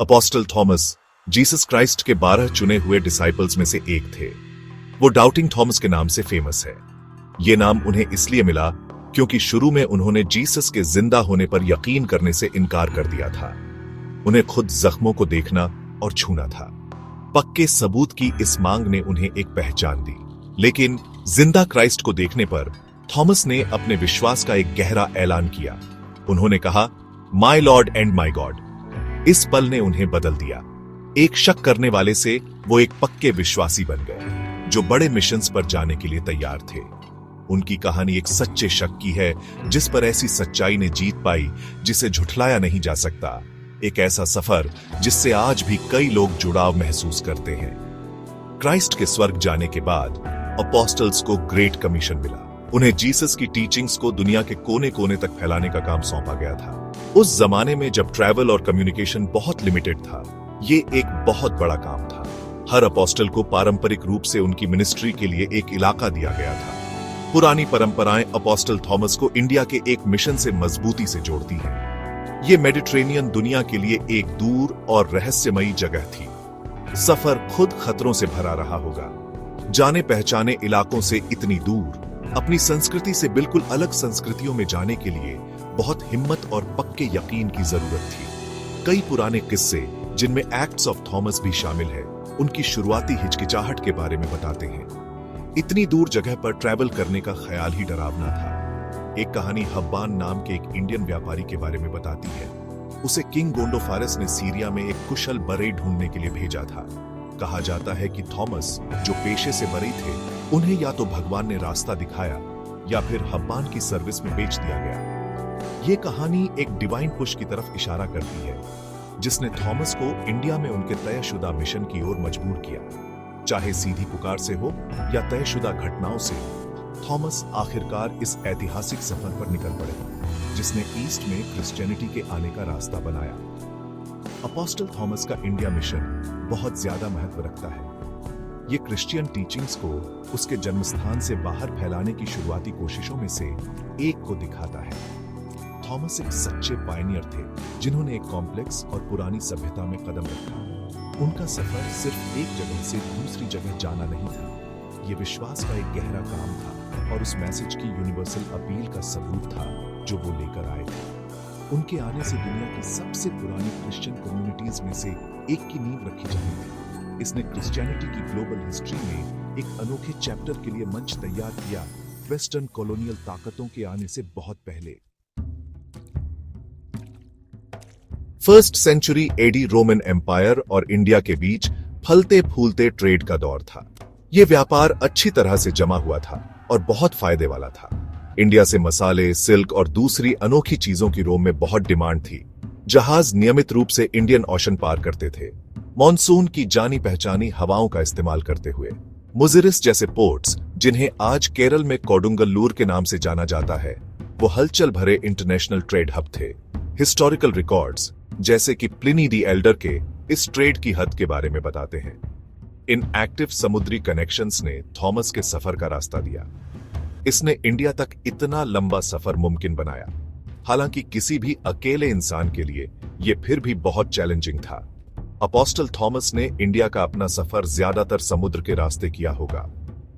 Apostle Thomas Jesus Christ के 12 चुने हुए डिसाइपल्स में से एक थे। वो डाउटिंग थॉमस के नाम से फेमस है। ये नाम उन्हें इसलिए मिला क्योंकि शुरू में उन्होंने जीसस के जिंदा होने पर यकीन करने से इनकार कर दिया था। उन्हें खुद जख्मों को देखना और छूना था। पक्के सबूत की इस मांग ने उन्हें एक पहचान दी। लेकिन जिंदा क्राइस्ट को देखने पर थॉमस ने अपने विश्वास का एक गहरा ऐलान किया। उन्होंने कहा, my Lord and my God. इस पल ने उन्हें बदल दिया। एक शक करने वाले से वो एक पक्के विश्वासी बन गए, जो बड़े मिशंस पर जाने के लिए तैयार थे। उनकी कहानी एक सच्चे शक की है, जिस पर ऐसी सच्चाई ने जीत पाई जिसे झुठलाया नहीं जा सकता। एक ऐसा सफर जिससे आज भी कई लोग जुड़ाव महसूस करते हैं। क्राइस्ट के स्वर्ग जाने के बाद अपोस्टल्स को ग्रेट कमीशन मिला। उन्हें जीसस की टीचिंग्स को दुनिया के कोने कोने तक फैलाने का काम सौंपा गया था। उस जमाने में जब ट्रैवल और कम्युनिकेशन बहुत लिमिटेड था, ये एक बहुत बड़ा काम था। हर अपोस्टल को पारंपरिक रूप से उनकी मिनिस्ट्री के लिए एक इलाका दिया गया था। पुरानी परंपराएं अपोस्टल थॉमस को इंडिया के एक मिशन से मजबूती से जोड़ती हैं। ये मेडिटेरेनियन दुनिया के लिए एक दूर और रहस्यमयी जगह थी। सफर खुद खतरों से भरा रहा होगा। जाने पहचाने इलाकों से इतनी दूर, अपनी संस्कृति से बिल्कुल अलग संस्कृतियों में जाने के लिए बहुत हिम्मत और पक्के यकीन की जरूरत थी। कई पुराने किस्से, जिनमें एक्ट्स ऑफ थॉमस भी शामिल है, उनकी शुरुआती हिचकिचाहट के बारे में बताते हैं। इतनी दूर जगह पर ट्रैवल करने का ख्याल ही डरावना था। एक कहानी हब्बान नाम के एक इंडियन व्यापारी के बारे में बताती है। उसे किंग गोंडोफारस ने सीरिया में एक कुशल बरे ढूंढने के लिए भेजा था। कहा जाता है कि थॉमस, जो पेशे से बरी थे, उन्हें या तो भगवान ने रास्ता दिखाया या फिर हब्बान की सर्विस में बेच दिया गया। ये कहानी एक डिवाइन पुश की तरफ इशारा करती है, जिसने थॉमस को इंडिया में उनके तयशुदा मिशन की ओर मजबूर किया। चाहे सीधी पुकार से हो या तयशुदा घटनाओं से, थॉमस आखिरकार इस ऐतिहासिक सफर पर निकल पड़े, जिसने ईस्ट में क्रिश्चियनिटी के आने का रास्ता बनाया। अपोस्टल थॉमस का इंडिया मिशन बहुत ज्यादा महत्व रखता है। ये क्रिश्चियन टीचिंग्स को उसके जन्मस्थान से बाहर फैलाने की शुरुआती कोशिशों में से एक को दिखाता है। थॉमस एक सच्चे पायनियर थे, जिन्होंने एक कॉम्प्लेक्स और पुरानी सभ्यता में कदम रखा। उनका सफर सिर्फ एक जगह से दूसरी जगह जाना नहीं था। ये विश्वास का एक गहरा काम था और उस मैसेज की यूनिवर्सल अपील का सबूत था जो वो लेकर आए थे। उनके आने से दुनिया की सबसे पुरानी क्रिश्चियन कम्युनिटीज में से एक की नींव रखी जानी थी। इसने क्रिश्चियनिटी की ग्लोबल हिस्ट्री में एक अनोखे चैप्टर के लिए मंच तैयार किया, वेस्टर्न कॉलोनियल ताकतों के आने से बहुत पहले। First century AD Roman empire और इंडिया के बीच फलते फूलते ट्रेड का दौर था। यह व्यापार अच्छी तरह से जमा हुआ था और बहुत फायदे वाला था। इंडिया से मसाले, सिल्क और दूसरी अनोखी चीजों की रोम में बहुत डिमांड थी। जहाज नियमित रूप से इंडियन ओशन पार करते थे, मॉनसून की जानी पहचानी हवाओं का इस्तेमाल करते हुए। मुजिरिस जैसे पोर्ट्स, जिन्हें आज केरल में कोडुंगल्लूर के नाम से जाना जाता है, वो हलचल भरे इंटरनेशनल ट्रेड हब थे। हिस्टोरिकल रिकॉर्ड्स, जैसे कि प्लिनी दी एल्डर के इस ट्रेड की हद के बारे में बताते हैं। इन एक्टिव समुद्री कनेक्शंस ने थॉमस के सफर का रास्ता दिया। इसने इंडिया तक इतना लंबा सफर मुमकिन बनाया। हालांकि किसी भी अकेले इंसान के लिए यह फिर भी बहुत चैलेंजिंग था। अपोस्टल थॉमस ने इंडिया का अपना सफर ज्यादातर समुद्र के रास्ते किया होगा।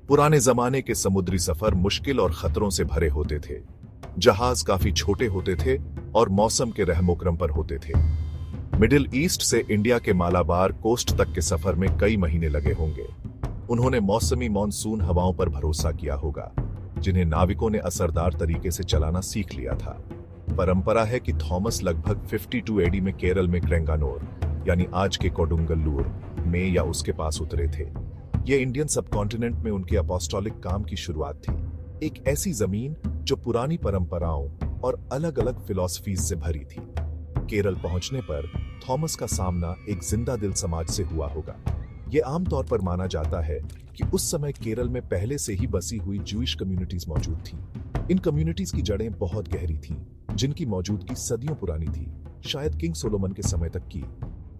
पुराने जमाने के समुद्री सफर मुश्किल और खतरों से भरे होते थे। जहाज काफी छोटे होते थे और मौसम के रहमोक्रम पर होते थे। मिडिल ईस्ट से इंडिया के मालाबार कोस्ट तक के सफर में कई महीने लगे होंगे। उन्होंने मौसमी मॉनसून हवाओं पर भरोसा किया होगा, जिन्हें नाविकों ने असरदार तरीके से चलाना सीख लिया था। परंपरा है कि थॉमस लगभग 52 एडी में केरल में क्रेंगानोर, यानी आज के कोडुंगल्लूर में या उसके पास उतरे थे। यह इंडियन सबकॉन्टिनेंट में उनके अपोस्टोलिक काम की शुरुआत थी। एक ऐसी जमीन जो पुरानी परंपराओं और अलग अलग फिलॉसफीज से भरी थी। केरल पहुंचने पर थॉमस का सामना एक जिंदा दिल समाज से हुआ होगा। यह आमतौर पर माना जाता है कि उस समय केरल में पहले से ही बसी हुई जूइश कम्युनिटीज मौजूद थी। इन कम्युनिटीज की जड़ें बहुत गहरी थीं, जिनकी मौजूदगी सदियों पुरानी थी, शायद किंग सोलोमन के समय तक की।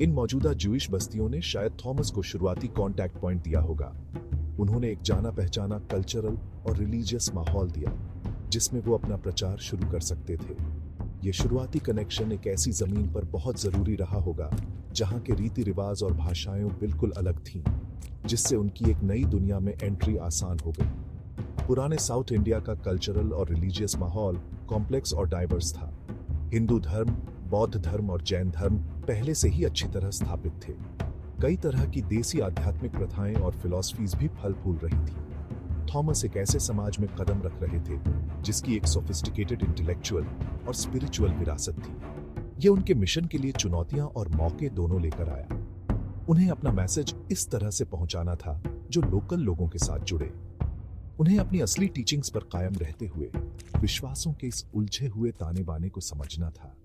इन मौजूदा जूइश बस्तियों ने शायद थॉमस को शुरुआती कॉन्टैक्ट पॉइंट दिया होगा। उन्होंने एक जाना पहचाना कल्चरल और रिलीजियस माहौल दिया, जिसमें वो अपना प्रचार शुरू कर सकते थे। ये शुरुआती कनेक्शन एक ऐसी जमीन पर बहुत जरूरी रहा होगा जहां के रीति रिवाज और भाषाएं बिल्कुल अलग थीं, जिससे उनकी एक नई दुनिया में एंट्री आसान हो गई। पुराने साउथ इंडिया का कल्चरल और रिलीजियस माहौल कॉम्प्लेक्स और डाइवर्स था। हिंदू धर्म, बौद्ध धर्म और जैन धर्म पहले से ही अच्छी तरह स्थापित थे। कई तरह की देसी आध्यात्मिक प्रथाएं और फिलॉसफीज भी फल फूल रही थी। थॉमस एक ऐसे समाज में कदम रख रहे थे जिसकी एक सोफिस्टिकेटेड इंटेलेक्चुअल और स्पिरिचुअल विरासत थी। ये उनके मिशन के लिए चुनौतियां और मौके दोनों लेकर आया। उन्हें अपना मैसेज इस तरह से पहुंचाना था जो लोकल लोगों के साथ जुड़े। उन्हें अपनी असली टीचिंग्स पर कायम रहते हुए विश्वासों के इस उलझे हुए ताने बाने को समझना था।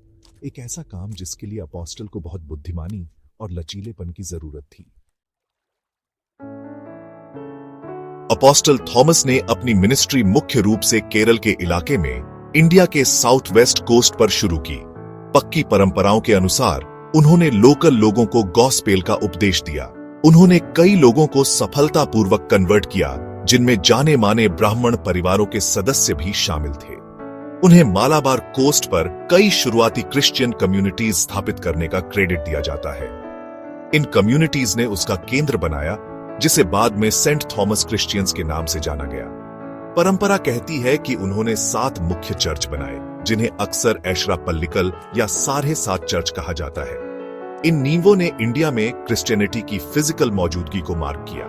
एक ऐसा काम जिसके लिए अपोस्टल को बहुत बुद्धिमानी और लचीलेपन की जरूरत थी। अपोस्टल थॉमस ने अपनी मिनिस्ट्री मुख्य रूप से केरल के इलाके में इंडिया के साउथ वेस्ट कोस्ट पर शुरू की। पक्की परंपराओं के अनुसार उन्होंने लोकल लोगों को गॉस्पेल का उपदेश दिया। उन्होंने कई लोगों को सफलतापूर्वक कन्वर्ट किया, जिनमें जाने माने ब्राह्मण परिवारों के सदस्य भी शामिल थे। उन्हें मालाबार कोस्ट पर कई शुरुआती क्रिश्चियन कम्युनिटीज स्थापित करने का क्रेडिट दिया जाता है। इन कम्युनिटीज ने उसका केंद्र बनाया, जिसे बाद में सेंट थॉमस क्रिश्चियंस के नाम से जाना गया। परंपरा कहती है कि उन्होंने 7 मुख्य चर्च बनाए, जिन्हें अक्सर एशरा पल्लिकल या साढ़े 7 चर्च कहा जाता है। इन नींवों ने इंडिया में क्रिश्चियनिटी की फिजिकल मौजूदगी को मार्क किया।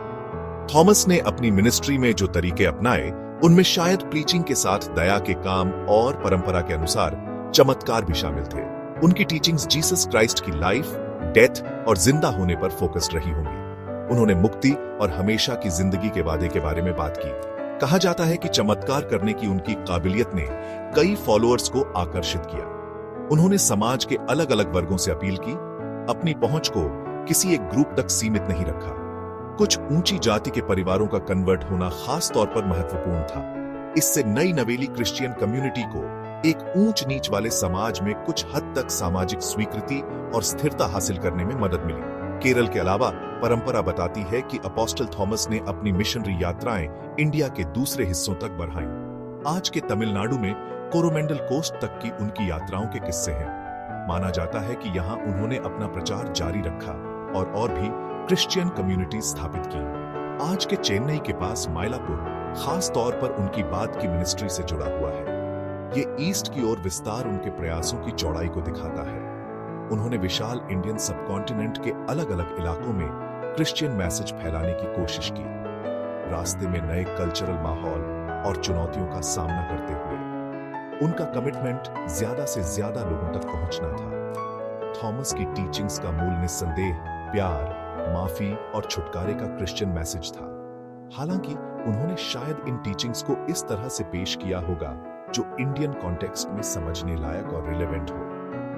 थॉमस ने अपनी मिनिस्ट्री में जो तरीके अपनाए, उनमें शायद प्रीचिंग के साथ दया के काम और परंपरा के अनुसार चमत्कार भी शामिल थे। उनकी टीचिंग्स जीसस क्राइस्ट की लाइफ, डेथ और जिंदा होने पर फोकस्ड रही होंगी। उन्होंने मुक्ति और हमेशा की जिंदगी के वादे के बारे में बात की। कहा जाता है कि चमत्कार करने की उनकी काबिलियत ने कई फॉलोअर्स को आकर्षित किया। उन्होंने समाज के अलग अलग वर्गों से अपील की, अपनी पहुंच को किसी एक ग्रुप तक सीमित नहीं रखा। कुछ ऊंची जाति के परिवारों का कन्वर्ट होना खास तौर पर महत्वपूर्ण था। इससे नई नवेली क्रिश्चियन कम्युनिटी को एक ऊंच नीच वाले समाज में कुछ हद तक सामाजिक स्वीकृति और स्थिरता हासिल करने में मदद मिली। केरल के अलावा परंपरा बताती है कि अपोस्टल थॉमस ने अपनी मिशनरी यात्राएं इंडिया के दूसरे हिस्सों तक बढ़ाईं। आज के तमिलनाडु में कोरोमेंडल कोस्ट तक की उनकी यात्राओं के किस्से हैं। माना जाता है कि यहाँ उन्होंने अपना प्रचार जारी रखा और भी क्रिश्चियन कम्युनिटी स्थापित की। आज के चेन्नई के पास माइलापुर खास तौर पर उनकी बाद की मिनिस्ट्री से जुड़ा हुआ है। ये ईस्ट की ओर विस्तार उनके प्रयासों की चौड़ाई को दिखाता है। उन्होंने विशाल इंडियन सबकॉन्टिनेंट के अलग अलग इलाकों में क्रिश्चियन मैसेज फैलाने की कोशिश की। रास्ते में नए कल्चरल माहौल और चुनौतियों का सामना करते हुए उनका कमिटमेंट ज्यादा से ज्यादा लोगों तक पहुंचना था। थॉमस की टीचिंग्स का मूल निस्संदेह प्यार, माफी और छुटकारे का क्रिश्चियन मैसेज था। हालांकि उन्होंने शायद इन टीचिंग्स को इस तरह से पेश किया होगा जो इंडियन कॉन्टेक्स्ट में समझने लायक और रिलेवेंट हो।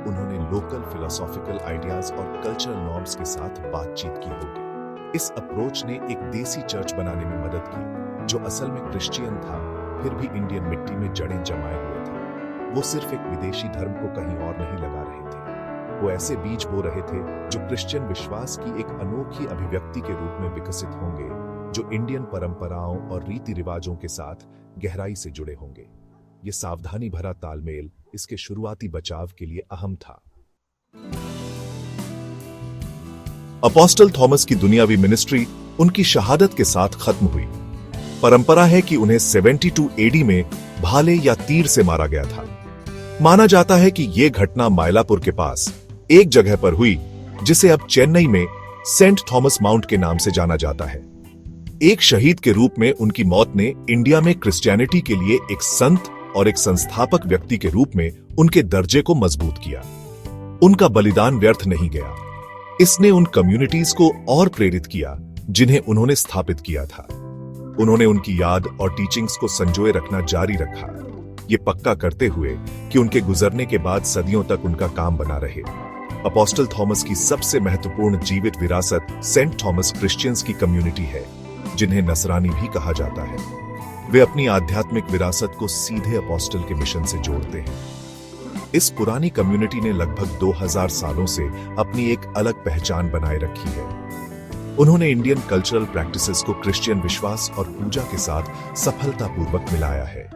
उन्होंने लोकल फिलोसॉफिकल आइडियाज और कल्चरल नॉर्म्स के साथ बातचीत की होगी। इस अप्रोच ने एक देसी चर्च बनाने में मदद की, जो असल में क्रिश्चियन था, फिर भी इंडियन मिट्टी में जड़ें जमाए हुए था। वो सिर्फ एक विदेशी धर्म को कहीं और नहीं लगा रहे थे। वो ऐसे बीज बो रहे थे जो क्रिश्चियन विश्वास की एक अनोखी अभिव्यक्ति के रूप में विकसित होंगे, जो इंडियन परंपराओं और रीति रिवाजों के साथ गहराई से जुड़े होंगे। ये सावधानी भरा तालमेल इसके शुरुआती बचाव के लिए अहम था। अपोस्टल थॉमस की दुनियावी मिनिस्ट्री उनकी शहादत के साथ खत्म हुई। परंपरा है कि उन्हें 72 एडी में भाले या तीर से मारा गया था। माना जाता है कि यह घटना माइलापुर के पास एक जगह पर हुई, जिसे अब चेन्नई में सेंट थॉमस माउंट के नाम से जाना जाता है। एक शहीद के रूप में उनकी मौत ने इंडिया में क्रिश्चियनिटी के लिए एक संत और एक संस्थापक व्यक्ति के रूप में उनके दर्जे को मजबूत किया। उनका बलिदान व्यर्थ नहीं गया। इसने उन कम्युनिटीज को और प्रेरित किया जिन्हें उन्होंने स्थापित किया था। उन्होंने उनकी याद और टीचिंग्स को संजोए रखना जारी रखा, ये पक्का करते हुए कि उनके गुजरने के बाद सदियों तक उनका काम बना रहे। अपोस्टल थॉमस की सबसे महत्वपूर्ण जीवित विरासत सेंट थॉमस क्रिश्चियंस की कम्युनिटी है, जिन्हें नसरानी भी कहा जाता है। वे अपनी आध्यात्मिक विरासत को सीधे अपोस्टल के मिशन से जोड़ते हैं। इस पुरानी कम्युनिटी ने लगभग 2000 सालों से अपनी एक अलग पहचान बनाए रखी है। उन्होंने इंडियन कल्चरल प्रैक्टिसेस को क्रिश्चियन विश्वास और पूजा के साथ सफलतापूर्वक मिलाया है।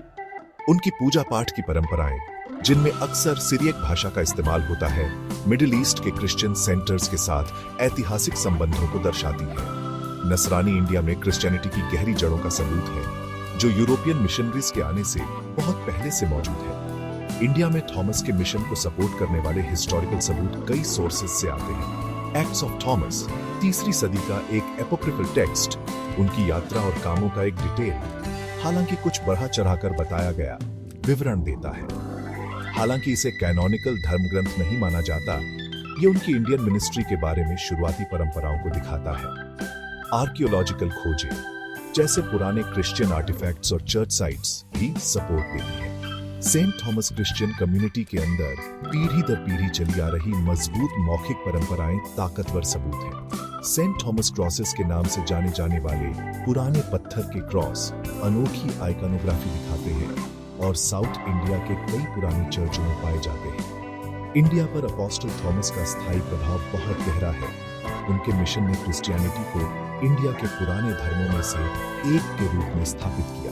उनकी पूजा पाठ की परंपराएं जिनमें अक्सर सिरियक भाषा का इस्तेमाल होता है, मिडिल ईस्ट के क्रिश्चियन सेंटर्स के साथ ऐतिहासिक संबंधों को दर्शाती है। नसरानी इंडिया में क्रिश्चियनिटी की गहरी जड़ों का सबूत है, जो यूरोपियन मिशनरीज के आने से बहुत पहले से मौजूद है। इंडिया में थॉमस के मिशन को सपोर्ट करने वाले हिस्टोरिकल सबूत कई सोर्सेज से आते हैं। एक्ट्स ऑफ थॉमस 3री सदी का एक एपोक्रिफल टेक्स्ट उनकी यात्रा और कामों का एक डिटेल, हालांकि कुछ बढ़ा चढ़ाकर बताया गया, विवरण देता है। हालांकि इसे कैनोनिकल धर्म ग्रंथ नहीं माना जाता, ये उनकी इंडियन मिनिस्ट्री के बारे में शुरुआती परंपराओं को दिखाता है। आर्कियोलॉजिकल खोजें, जैसे पुराने क्रिश्चियन आर्टिफैक्ट्स और चर्च साइट्स भी सपोर्ट देती है। सेंट थॉमस क्रिश्चियन कम्युनिटी के अंदर पीढ़ी दर पीढ़ी चली आ रही मजबूत मौखिक परंपराएं ताकतवर सबूत हैं। सेंट थॉमस क्रॉसेस के नाम से जाने जाने वाले पुराने पत्थर के क्रॉस अनोखी आइकनोग्राफी दिखाते हैं और साउथ इंडिया के कई पुराने चर्चों में पाए जाते हैं। इंडिया पर अपोस्टल थॉमस का स्थायी प्रभाव बहुत गहरा है। उनके मिशन ने क्रिश्चियनिटी को इंडिया के पुराने धर्मों में से एक के रूप में स्थापित किया।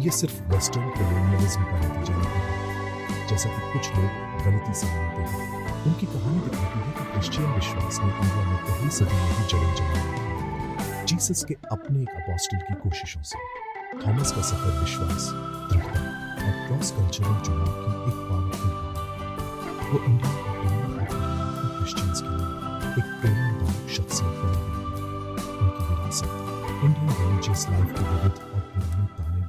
ये सिर्फ वेस्टर्न कॉलोनियलिज्म का नतीजा नहीं है, जैसा कि कुछ लोग गलती से मानते हैं। उनकी कहानी दिखाती है कि क्रिश्चियन विश्वास ने इंडिया में पहली सदी में ही जड़ें जमा ली। जीसस के अपने एक अपोस्टल की कोशिशों से थॉमस का सफर विश्वास, दृढ़ता और क्रॉस कल्चरल जुड़ाव की एक पावरफुल कहानी। वो इंडिया और दुनिया के क्रिश्चियंस के लिए एक प्रेरणादायक शख्सियत बनी हुई है। उनकी विरासत इंडियन रिलीजियस लाइफ के विविध और पुराने ताने